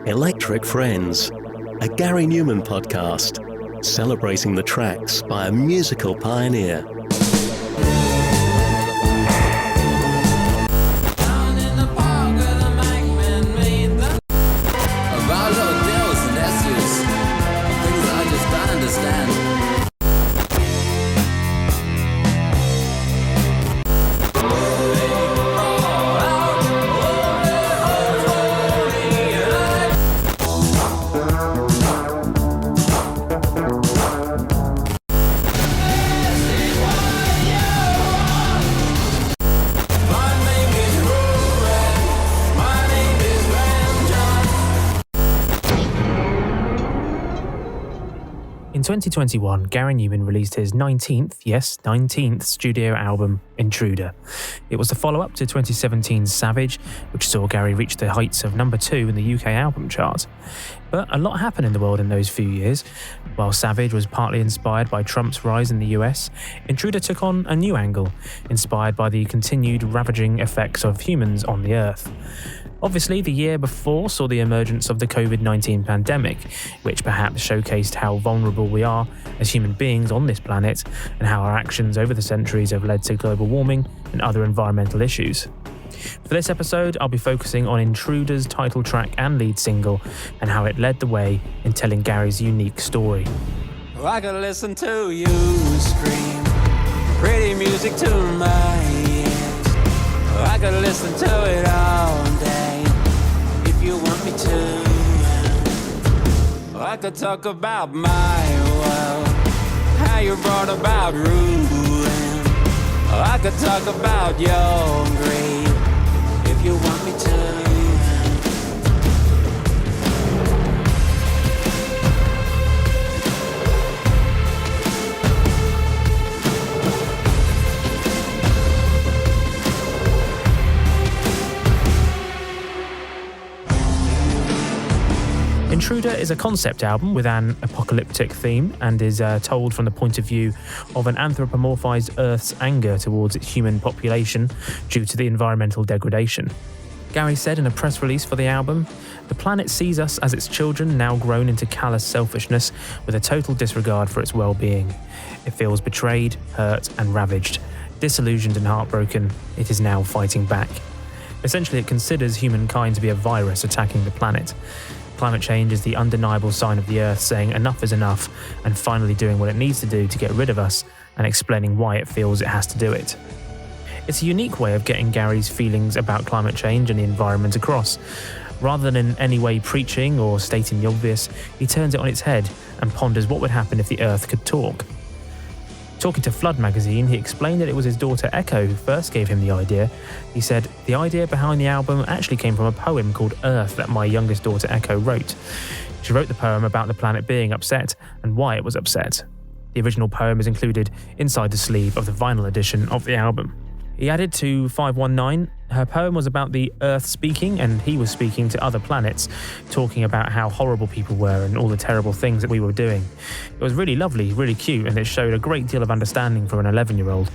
Electric Friends, a Gary Numan podcast, celebrating the tracks by a musical pioneer. In 2021, Gary Numan released his 19th studio album, Intruder. It was the follow-up to 2017's Savage, which saw Gary reach the heights of number 2 in the UK album chart. But a lot happened in the world in those few years. While Savage was partly inspired by Trump's rise in the US, Intruder took on a new angle, inspired by the continued ravaging effects of humans on the Earth. Obviously, the year before saw the emergence of the COVID-19 pandemic, which perhaps showcased how vulnerable we are as human beings on this planet and how our actions over the centuries have led to global warming and other environmental issues. For this episode, I'll be focusing on Intruder's title track and lead single and how it led the way in telling Gary's unique story. I could listen to you scream pretty music to my ears. I could listen to it all day if you want me to. I could talk about my world, how you brought about ruin. I could talk about your greed if you want me to. Intruder is a concept album with an apocalyptic theme and is told from the point of view of an anthropomorphized Earth's anger towards its human population due to the environmental degradation. Gary said in a press release for the album, "The planet sees us as its children now grown into callous selfishness with a total disregard for its well-being. It feels betrayed, hurt and ravaged. Disillusioned and heartbroken, it is now fighting back." Essentially, it considers humankind to be a virus attacking the planet. Climate change is the undeniable sign of the Earth saying enough is enough and finally doing what it needs to do to get rid of us and explaining why it feels it has to do it. It's a unique way of getting Gary's feelings about climate change and the environment across. Rather than in any way preaching or stating the obvious, he turns it on its head and ponders what would happen if the Earth could talk. Talking to Flood magazine, he explained that it was his daughter Echo who first gave him the idea. He said, "The idea behind the album actually came from a poem called Earth that my youngest daughter Echo wrote. She wrote the poem about the planet being upset and why it was upset. The original poem is included inside the sleeve of the vinyl edition of the album." He added to 519, her poem was about the Earth speaking and he was speaking to other planets, talking about how horrible people were and all the terrible things that we were doing. It was really lovely, really cute, and it showed a great deal of understanding for an 11-year-old.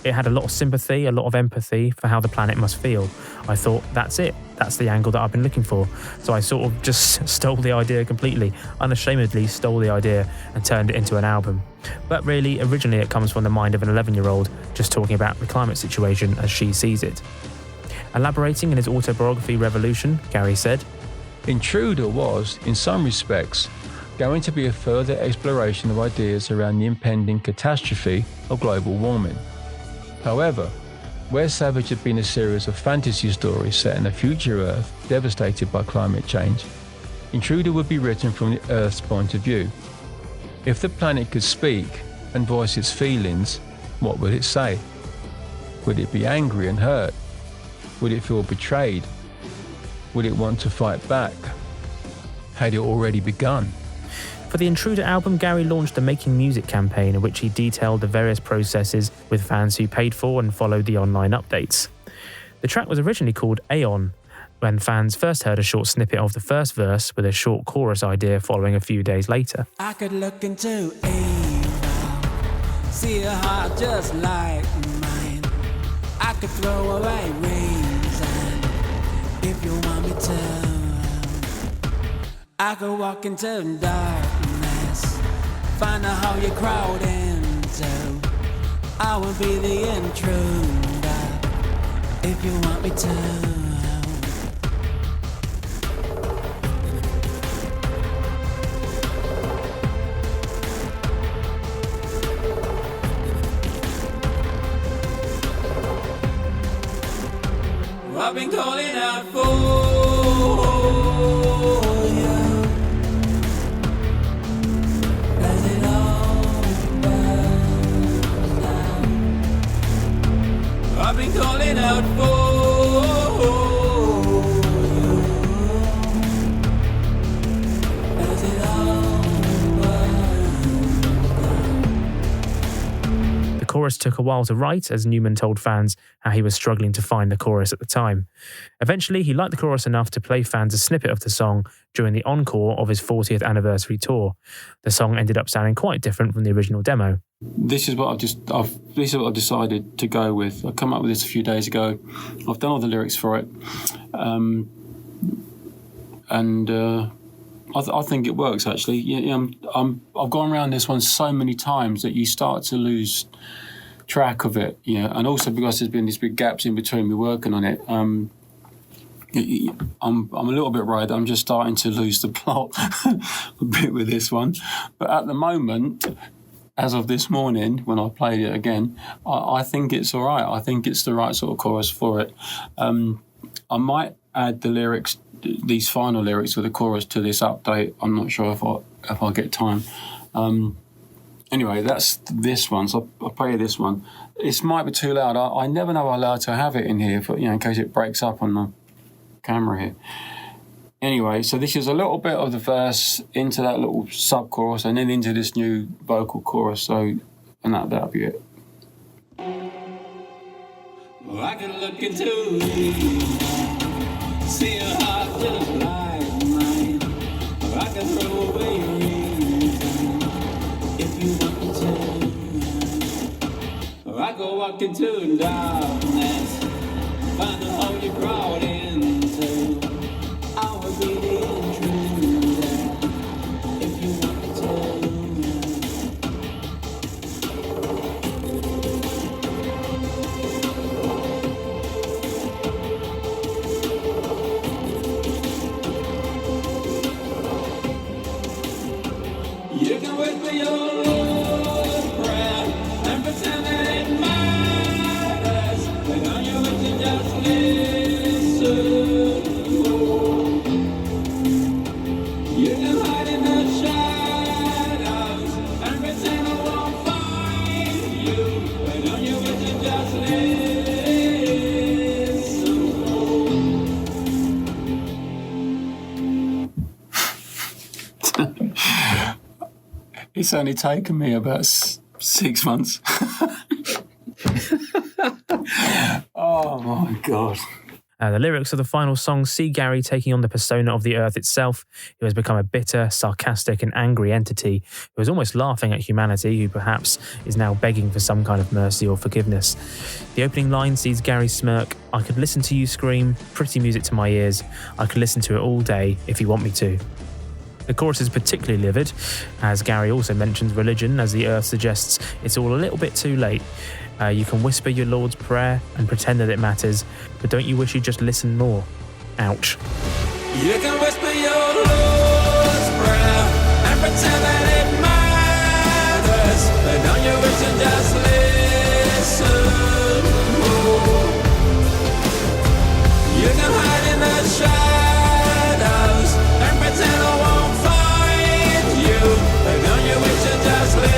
It had a lot of sympathy, a lot of empathy for how the planet must feel. I thought, that's it. That's the angle that I've been looking for. So I sort of just stole the idea completely, unashamedly stole the idea and turned it into an album. But really, originally it comes from the mind of an 11-year-old just talking about the climate situation as she sees it. Elaborating in his autobiography Revolution, Gary said, "Intruder was, in some respects, going to be a further exploration of ideas around the impending catastrophe of global warming. However, where Savage had been a series of fantasy stories set in a future Earth devastated by climate change, Intruder would be written from the Earth's point of view. If the planet could speak and voice its feelings, what would it say? Would it be angry and hurt? Would it feel betrayed? Would it want to fight back? Had it already begun?" For the Intruder album, Gary launched a Making Music campaign in which he detailed the various processes with fans who paid for and followed the online updates. The track was originally called Aeon, when fans first heard a short snippet of the first verse with a short chorus idea following a few days later. I could look into Aeon, see a heart just like mine. I could throw away reason if you want me to. I could walk into darkness, find a hole you crawled into. I will be the intruder if you want me to. I've been calling out for you as it all burns down. I've been calling out for you as it all burns down. The chorus took a while to write, as Numan told fans how he was struggling to find the chorus at the time. Eventually, he liked the chorus enough to play fans a snippet of the song during the encore of his 40th anniversary tour. The song ended up sounding quite different from the original demo. This is what I've decided to go with. I come up with this a few days ago. I've done all the lyrics for it, I think it works actually. I've gone around this one so many times that you start to lose track of it, and also because there's been these big gaps in between me working on it. I'm a little bit worried. I'm just starting to lose the plot a bit with this one, but at the moment, as of this morning when I played it again, I think it's all right. I think it's the right sort of chorus for it. I might add the lyrics, these final lyrics with the chorus to this update. I'm not sure if I get time. Anyway, that's this one, so I'll play you this one. It might be too loud. I never know how loud to have it in here, for, in case it breaks up on the camera here. Anyway, so this is a little bit of the verse into that little sub-chorus and then into this new vocal chorus, and that'll be it. Well, I can look into you, see your heart just like mine. Or I can throw away your reason if you want me to. Or I go walk into darkness, find a hole you crawled into. I will be the intruder if you want me to. You can whisper your Lord's prayer and pretend that it matters, but on your lips you just listen. You can hide in the shadows and pretend I won't find you, but on your lips you just listen. It's only taken me about 6 months. Oh my God. The lyrics of the final song see Gary taking on the persona of the Earth itself, who has become a bitter, sarcastic and angry entity who is almost laughing at humanity, who perhaps is now begging for some kind of mercy or forgiveness. The opening line sees Gary smirk, "I could listen to you scream, pretty music to my ears. I could listen to it all day if you want me to." The chorus is particularly livid, as Gary also mentions religion, as the Earth suggests it's all a little bit too late. You can whisper your Lord's Prayer and pretend that it matters, but don't you wish you'd just listen more? Ouch. You can whisper your Lord's Prayer and pretend that it matters, but don't you wish you just listen more? You can hide in the shadows and pretend I won't find you, but don't you wish you just listen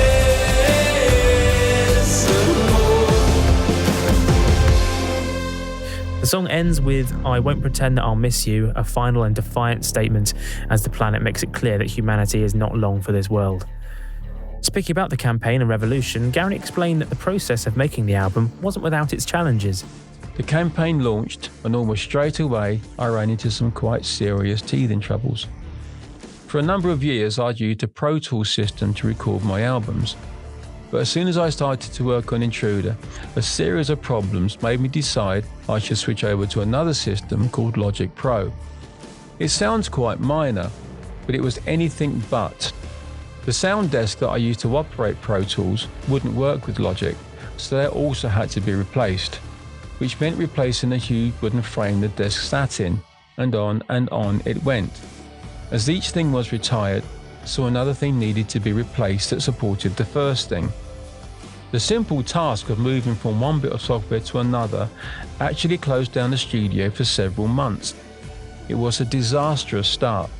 more? The song ends with "I won't pretend that I'll miss you," a final and defiant statement as the planet makes it clear that humanity is not long for this world. Speaking about the campaign and revolution, Gary explained that the process of making the album wasn't without its challenges. The campaign launched, and almost straight away I ran into some quite serious teething troubles. For a number of years I'd used a Pro Tools system to record my albums, but as soon as I started to work on Intruder, a series of problems made me decide I should switch over to another system called Logic Pro. It sounds quite minor, but it was anything but. The sound desk that I used to operate Pro Tools wouldn't work with Logic, so that also had to be replaced, which meant replacing the huge wooden frame the desk sat in, and on it went. As each thing was retired, so another thing needed to be replaced that supported the first thing. The simple task of moving from one bit of software to another actually closed down the studio for several months. It was a disastrous start.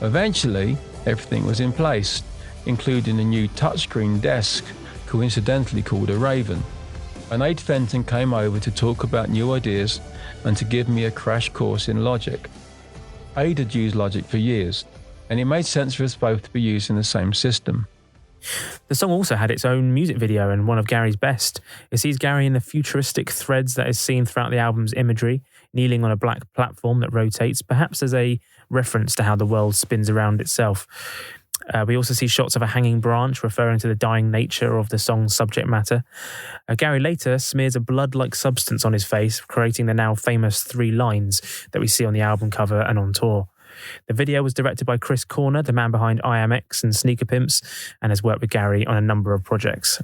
Eventually, everything was in place, including a new touchscreen desk, coincidentally called a Raven. And Aid Fenton came over to talk about new ideas and to give me a crash course in Logic. Aid had used Logic for years, and it made sense for us both to be using the same system. The song also had its own music video, and one of Gary's best. It sees Gary in the futuristic threads that is seen throughout the album's imagery, kneeling on a black platform that rotates, perhaps as a reference to how the world spins around itself. We also see shots of a hanging branch, referring to the dying nature of the song's subject matter. Gary later smears a blood-like substance on his face, creating the now famous 3 lines that we see on the album cover and on tour. The video was directed by Chris Corner, the man behind IMX and Sneaker Pimps, and has worked with Gary on a number of projects.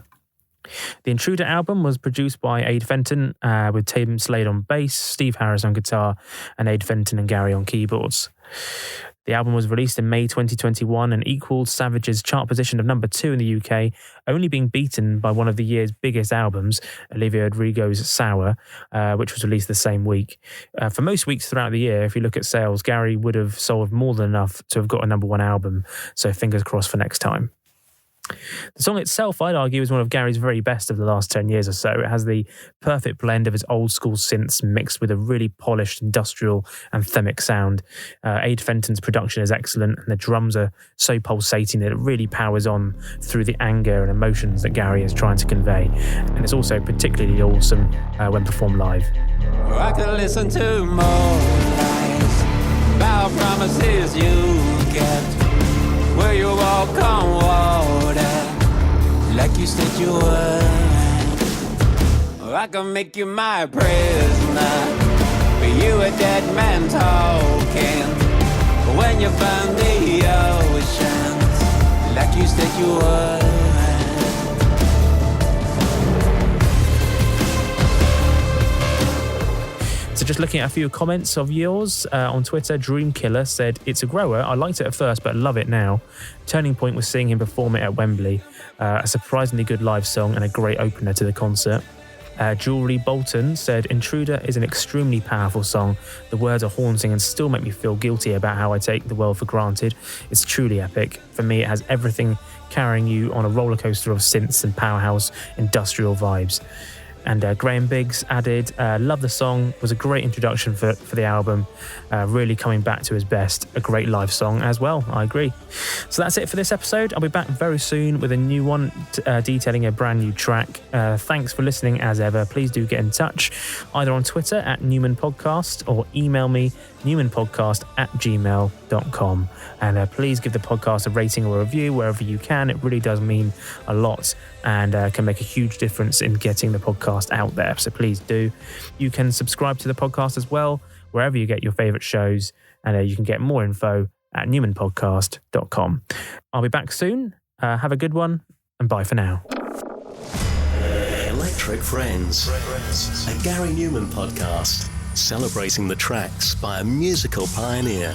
The Intruder album was produced by Aid Fenton, with Tim Slade on bass, Steve Harris on guitar, and Aid Fenton and Gary on keyboards. The album was released in May 2021 and equalled Savage's chart position of number 2 in the UK, only being beaten by one of the year's biggest albums, Olivia Rodrigo's Sour, which was released the same week. For most weeks throughout the year, if you look at sales, Gary would have sold more than enough to have got a number 1 album, so fingers crossed for next time. The song itself, I'd argue, is one of Gary's very best of the last 10 years or so. It has the perfect blend of his old school synths mixed with a really polished industrial anthemic sound. Aid Fenton's production is excellent, and the drums are so pulsating that it really powers on through the anger and emotions that Gary is trying to convey. And it's also particularly awesome when performed live. I could listen to more lies about promises you kept, where you walk on water like you said you would. Or I can make you my prisoner, but you a dead man talking when you find the oceans like you said you would. So just looking at a few comments of yours on Twitter, Dreamkiller said, "It's a grower. I liked it at first, but love it now. Turning point was seeing him perform it at Wembley. A surprisingly good live song and a great opener to the concert." Jewelry Bolton said, "Intruder is an extremely powerful song. The words are haunting and still make me feel guilty about how I take the world for granted. It's truly epic. For me, it has everything, carrying you on a roller coaster of synths and powerhouse industrial vibes." And Graham Biggs added, "Love the song, was a great introduction for the album, really coming back to his best, a great live song as well." I agree. So that's it for this episode. I'll be back very soon with a new one detailing a brand new track. Thanks for listening as ever. Please do get in touch, either on Twitter at Numan Podcast or email me numanpodcast@gmail.com. And please give the podcast a rating or a review wherever you can. It really does mean a lot and can make a huge difference in getting the podcast out there. So please do. You can subscribe to the podcast as well, wherever you get your favourite shows. And you can get more info at numanpodcast.com. I'll be back soon. Have a good one, and bye for now. Electric Friends, a Gary Numan podcast, celebrating the tracks by a musical pioneer.